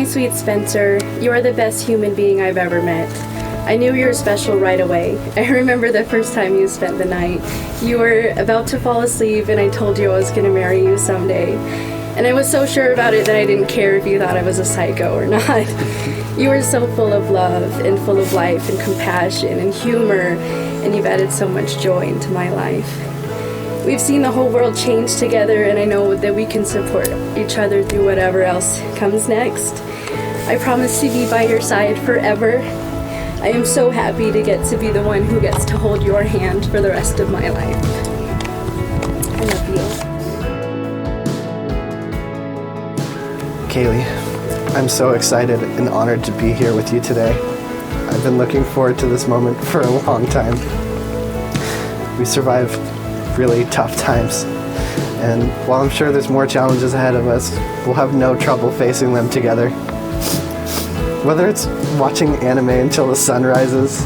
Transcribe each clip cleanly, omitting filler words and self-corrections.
My sweet Spencer, you are the best human being I've ever met. I knew you were special right away. I remember the first time you spent the night. You were about to fall asleep and I told you I was going to marry you someday. And I was so sure about it that I didn't care if you thought I was a psycho or not. You were so full of love and full of life and compassion and humor, and you've added so much joy into my life. We've seen the whole world change together, and I know that we can support each other through whatever else comes next. I promise to be by your side forever. I am so happy to get to be the one who gets to hold your hand for the rest of my life. I love you. Kailee, I'm so excited and honored to be here with you today. I've been looking forward to this moment for a long time. We survived really tough times, and while I'm sure there's more challenges ahead of us, we'll have no trouble facing them together. Whether it's watching anime until the sun rises,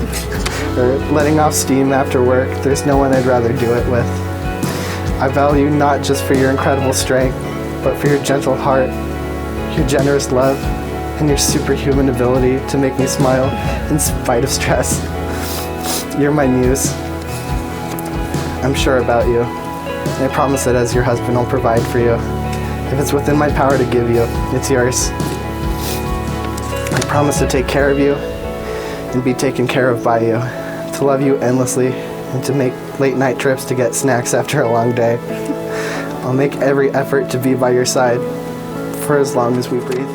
or letting off steam after work, there's no one I'd rather do it with. I value you not just for your incredible strength, but for your gentle heart, your generous love, and your superhuman ability to make me smile in spite of stress. You're my muse. I'm sure about you. And I promise that as your husband, I'll provide for you. If it's within my power to give you, it's yours. I promise to take care of you and be taken care of by you, to love you endlessly, and to make late night trips to get snacks after a long day. I'll make every effort to be by your side for as long as we breathe.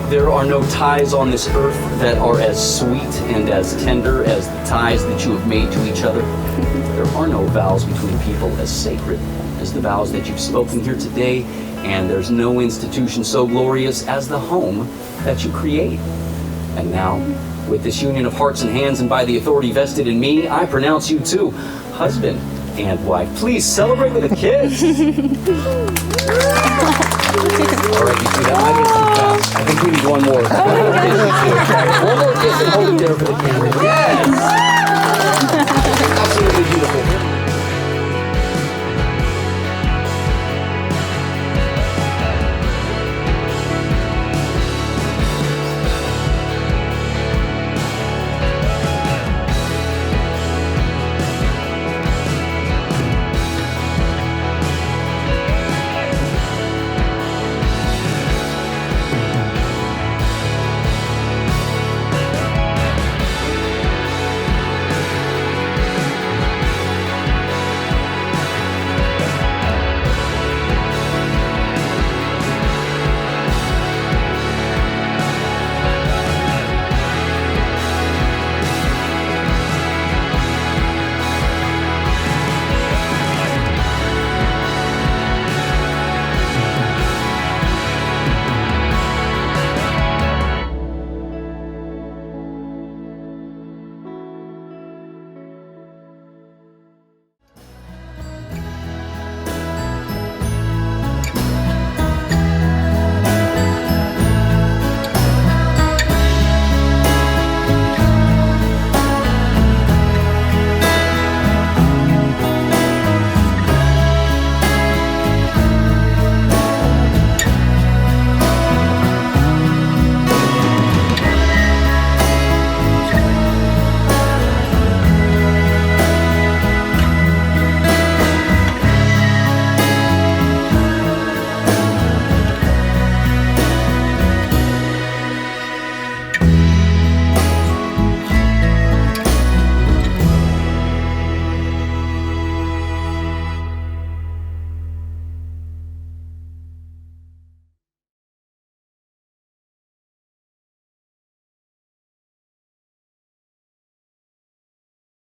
There are no ties on this earth that are as sweet and as tender as the ties that you have made to each other. There are no vows between people as sacred as the vows that you've spoken here today, and there's no institution so glorious as the home that you create. And now, with this union of hearts and hands and by the authority vested in me, I pronounce you two husband and wife. Please celebrate with a kiss. All right, you two, that might be too fast. I think we need one more. One more kiss and hold it there for the camera. Yes!